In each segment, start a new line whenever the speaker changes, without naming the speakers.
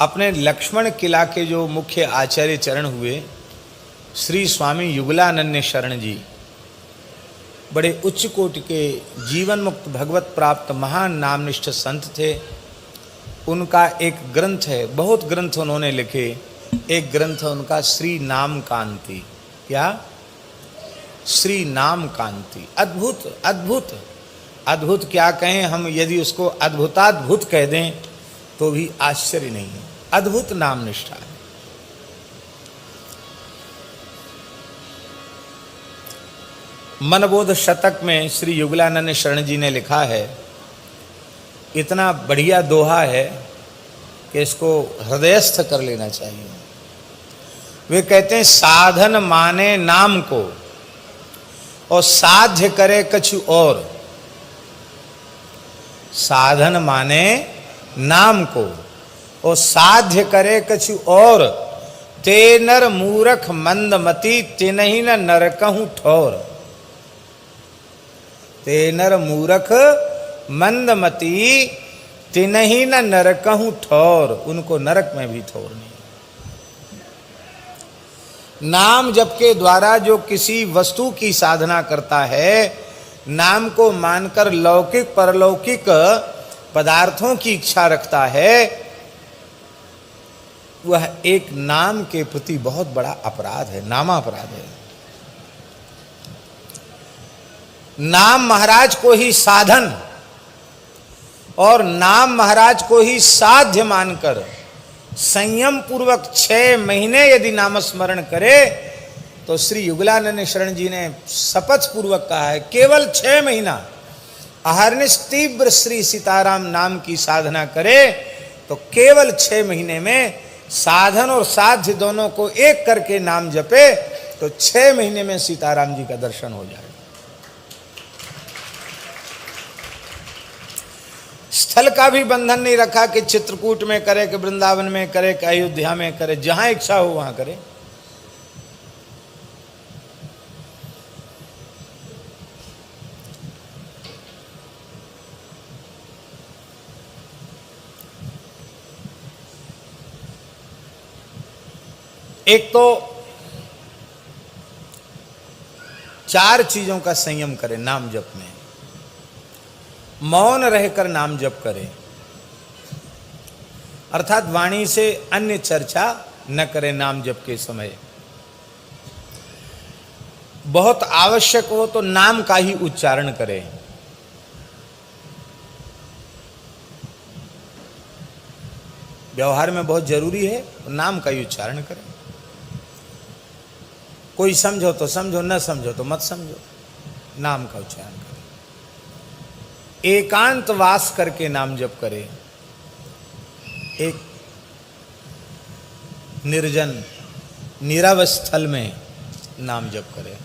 अपने लक्ष्मण किला के जो मुख्य आचार्य चरण हुए श्री स्वामी युगलानंद शरण जी, बड़े उच्च कोटि के जीवन मुक्त भगवत प्राप्त महान नामनिष्ठ संत थे। उनका एक ग्रंथ है, बहुत ग्रंथ उन्होंने लिखे, एक ग्रंथ है उनका श्री नाम कांति। क्या? श्री नाम कांति। अद्भुत अद्भुत अद्भुत क्या कहें हम, यदि उसको अद्भुताद्भुत कह दें तो भी आश्चर्य नहीं है। अद्भुत नाम निष्ठा है। मनबोध शतक में श्री युगलानंद शरण जी ने लिखा है, इतना बढ़िया दोहा है कि इसको हृदयस्थ कर लेना चाहिए। वे कहते हैं, साधन माने नाम को और साध्य करे कछु और। साधन माने नाम को और साध्य करे कछु और, ते नर मूरख मंदमती तिनहि न नरकहु ठौर। ते नर मूरख मंदमती तिनहि न नरकहु ठौर। उनको नरक में भी ठौर नहीं। नाम जप के द्वारा जो किसी वस्तु की साधना करता है, नाम को मानकर लौकिक परलौकिक पदार्थों की इच्छा रखता है, वह एक नाम के प्रति बहुत बड़ा अपराध है, नामापराध है। नाम महाराज को ही साधन और नाम महाराज को ही साध्य मानकर संयम पूर्वक 6 महीने यदि नामस्मरण करे तो श्री युगलानंद शरण जी ने शपथ पूर्वक कहा है, केवल 6 महीना अहर्निश तीव्र श्री सीताराम नाम की साधना करे तो केवल 6 महीने में साधन और साध्य दोनों को एक करके नाम जपे तो 6 महीने में सीताराम जी का दर्शन हो जाए। स्थल का भी बंधन नहीं रखा कि चित्रकूट में करे, कि वृंदावन में करे, कि अयोध्या में करे, जहां इच्छा हो वहां करे। एक तो 4 चीजों का संयम करे नाम जप में। मौन रहकर नाम जप करे, अर्थात वाणी से अन्य चर्चा न करे नाम जप के समय। बहुत आवश्यक हो तो नाम का ही उच्चारण करे। व्यवहार में बहुत जरूरी है तो नाम का ही उच्चारण करें। कोई समझो तो समझो, न समझो तो मत समझो, नाम का उच्चारण करें। एकांत वास करके नाम जप करे, एक निर्जन नीरव स्थल में नाम जप करे।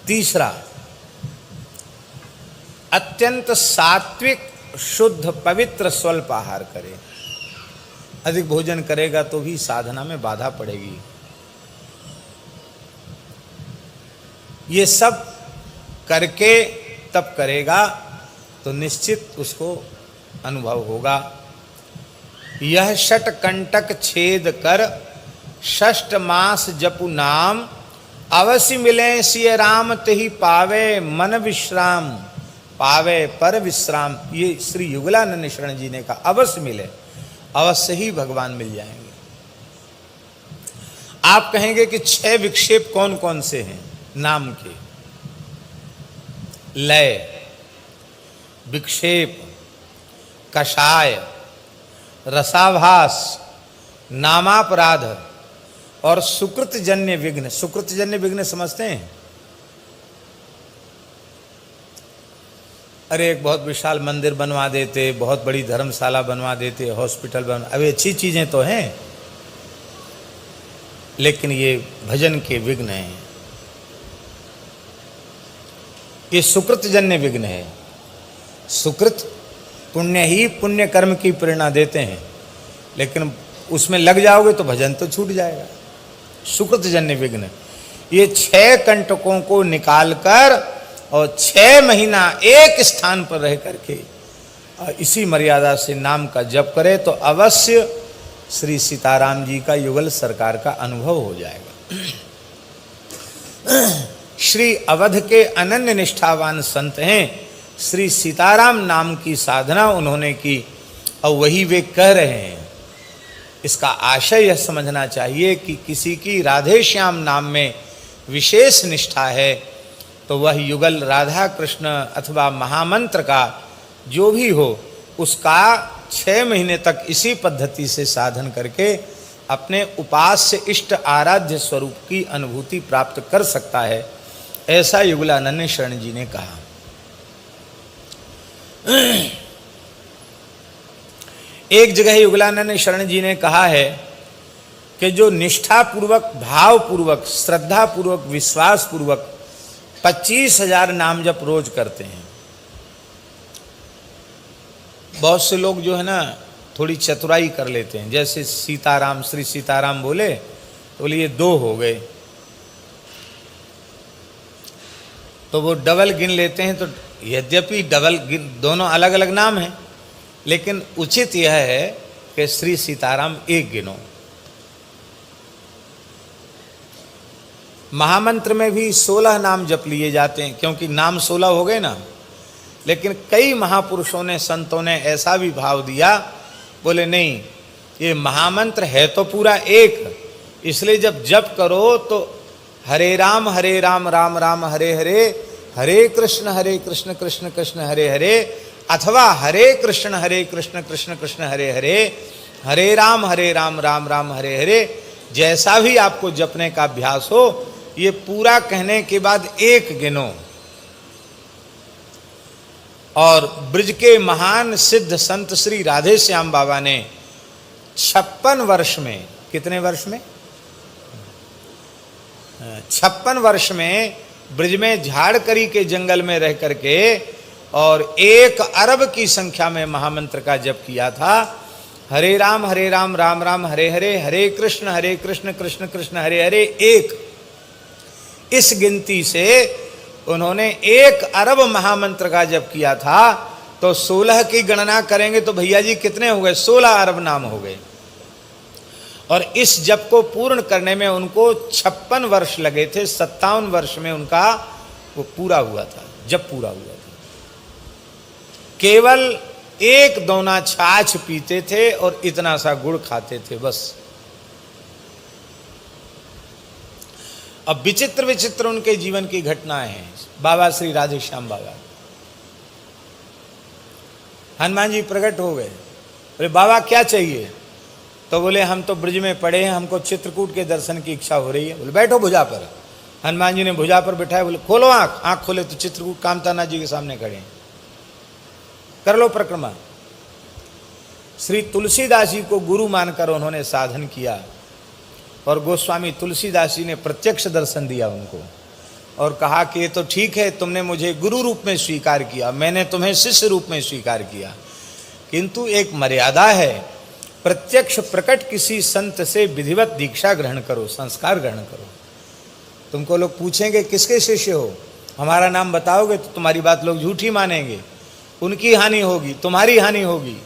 तीसरा, अत्यंत सात्विक शुद्ध पवित्र स्वल्प आहार करे। अधिक भोजन करेगा तो भी साधना में बाधा पड़ेगी। ये सब करके तब करेगा तो निश्चित उसको अनुभव होगा। यह षट कंटक छेद कर 6 मास जपु नाम, अवश्य मिले सिय राम तहि पावे मन विश्राम, पावे पर विश्राम। ये श्री युगलानंद शरण जी ने कहा, अवश्य मिले, अवश्य ही भगवान मिल जाएंगे। आप कहेंगे कि 6 विक्षेप कौन कौन से हैं नाम के? लय, विक्षेप, कषाय, रसाभास, नामापराध और सुकृतजन्य विघ्न। सुकृतजन्य विघ्न समझते हैं? अरे एक बहुत विशाल मंदिर बनवा देते, बहुत बड़ी धर्मशाला बनवा देते, हॉस्पिटल बनवा, अभी अच्छी चीजें तो हैं, लेकिन ये भजन के विघ्न हैं। ये सुकृतजन्य विघ्न है। सुकृत पुण्य ही पुण्य कर्म की प्रेरणा देते हैं, लेकिन उसमें लग जाओगे तो भजन तो छूट जाएगा। सुकृतजन्य विघ्न, ये 6 कंटकों को निकालकर और 6 महीना एक स्थान पर रह करके इसी मर्यादा से नाम का जप करे तो अवश्य श्री सीताराम जी का युगल सरकार का अनुभव हो जाएगा। श्री अवध के अनन्य निष्ठावान संत हैं, श्री सीताराम नाम की साधना उन्होंने की और वही वे कह रहे हैं। इसका आशय यह समझना चाहिए कि किसी की राधे श्याम नाम में विशेष निष्ठा है तो वह युगल राधा कृष्ण अथवा महामंत्र का जो भी हो उसका 6 महीने तक इसी पद्धति से साधन करके अपने उपास्य इष्ट आराध्य स्वरूप की अनुभूति प्राप्त कर सकता है, ऐसा युगलानंद शरण जी ने कहा। एक जगह युगलानंद शरण जी ने कहा है कि जो निष्ठापूर्वक, भावपूर्वक, श्रद्धापूर्वक, विश्वासपूर्वक 25,000 नाम जप रोज करते हैं। बहुत से लोग जो है ना थोड़ी चतुराई कर लेते हैं, जैसे सीताराम, श्री सीताराम बोले तो बोले ये 2 हो गए, तो वो डबल गिन लेते हैं। तो यद्यपि डबल गिन, दोनों अलग अलग नाम हैं, लेकिन उचित यह है कि श्री सीताराम 1 गिनो। महामंत्र में भी 16 नाम जप लिए जाते हैं, क्योंकि नाम 16 हो गए ना। लेकिन कई महापुरुषों ने, संतों ने ऐसा भी भाव दिया, बोले नहीं, ये महामंत्र है तो पूरा 1, इसलिए जब जप करो तो हरे राम राम राम हरे हरे, हरे कृष्ण कृष्ण कृष्ण हरे हरे, अथवा हरे कृष्ण कृष्ण कृष्ण हरे हरे, हरे राम राम राम हरे हरे, जैसा भी आपको जपने का अभ्यास हो, ये पूरा कहने के बाद 1 गिनो। और ब्रज के महान सिद्ध संत श्री राधे श्याम बाबा ने 56 वर्ष में, कितने वर्ष में? 56 वर्ष में ब्रज में झाड़करी के जंगल में रह करके और 1 अरब की संख्या में महामंत्र का जप किया था। हरे राम राम राम हरे हरे, हरे कृष्ण कृष्ण कृष्ण हरे हरे 1। इस गिनती से उन्होंने 1 अरब महामंत्र का जप किया था। तो 16 की गणना करेंगे तो भैया जी कितने हो गए? 16 अरब नाम हो गए। और इस जप को पूर्ण करने में उनको 56 वर्ष लगे थे। 57 वर्ष में उनका वो पूरा हुआ था, जप पूरा हुआ था। केवल 1 दोना छाछ पीते थे और इतना सा गुड़ खाते थे, बस। अब विचित्र विचित्र उनके जीवन की घटनाएं हैं। बाबा श्री राधे श्याम बाबा, हनुमान जी प्रकट हो गए, बोले बाबा क्या चाहिए? तो बोले हम तो ब्रज में पड़े हैं, हमको चित्रकूट के दर्शन की इच्छा हो रही है। बोले बैठो भुजा पर। हनुमान जी ने भुजा पर बैठाया, बोले खोलो आंख। आंख खोले तो चित्रकूट कामतानाथ जी के सामने खड़े हैं। कर लो परिक्रमा। श्री तुलसीदास जी को गुरु मानकर उन्होंने साधन किया और गोस्वामी तुलसीदास जी ने प्रत्यक्ष दर्शन दिया उनको और कहा कि ये तो ठीक है, तुमने मुझे गुरु रूप में स्वीकार किया, मैंने तुम्हें शिष्य रूप में स्वीकार किया, किंतु एक मर्यादा है। प्रत्यक्ष प्रकट किसी संत से विधिवत दीक्षा ग्रहण करो, संस्कार ग्रहण करो। तुमको लोग पूछेंगे किसके शिष्य हो, हमारा नाम बताओगे तो तुम्हारी बात लोग झूठी मानेंगे, उनकी हानि होगी, तुम्हारी हानि होगी।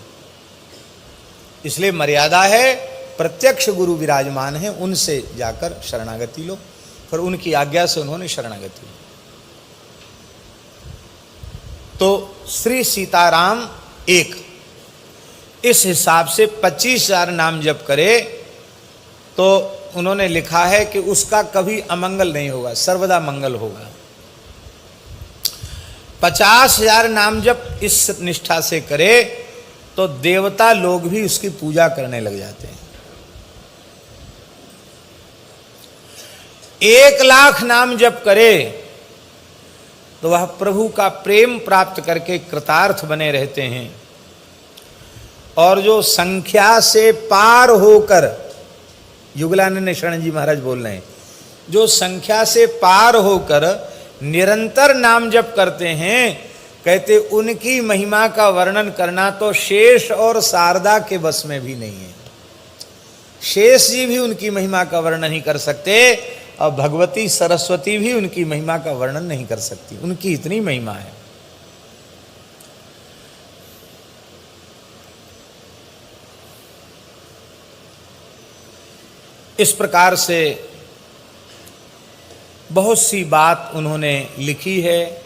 इसलिए मर्यादा है, प्रत्यक्ष गुरु विराजमान है, उनसे जाकर शरणागति लो। फिर उनकी आज्ञा से उन्होंने शरणागति ली। तो श्री सीताराम 1, इस हिसाब से 25,000 नाम जप करे तो उन्होंने लिखा है कि उसका कभी अमंगल नहीं होगा, सर्वदा मंगल होगा। 50,000 नाम जप इस निष्ठा से करे तो देवता लोग भी उसकी पूजा करने लग जाते हैं। 1,00,000 नाम जप करे तो वह प्रभु का प्रेम प्राप्त करके कृतार्थ बने रहते हैं। और जो संख्या से पार होकर, युगलानंद शरण जी महाराज बोल रहे हैं, जो संख्या से पार होकर निरंतर नाम जप करते हैं, कहते उनकी महिमा का वर्णन करना तो शेष और शारदा के बस में भी नहीं है। शेष जी भी उनकी महिमा का वर्णन नहीं कर सकते और भगवती सरस्वती भी उनकी महिमा का वर्णन नहीं कर सकती, उनकी इतनी महिमा है। इस प्रकार से बहुत सी बात उन्होंने लिखी है।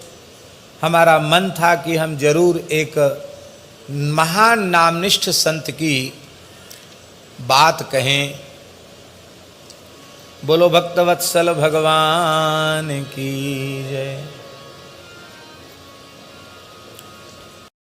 हमारा मन था कि हम जरूर एक महान नामनिष्ठ संत की बात कहें। बोलो भक्तवत्सल भगवान की जय।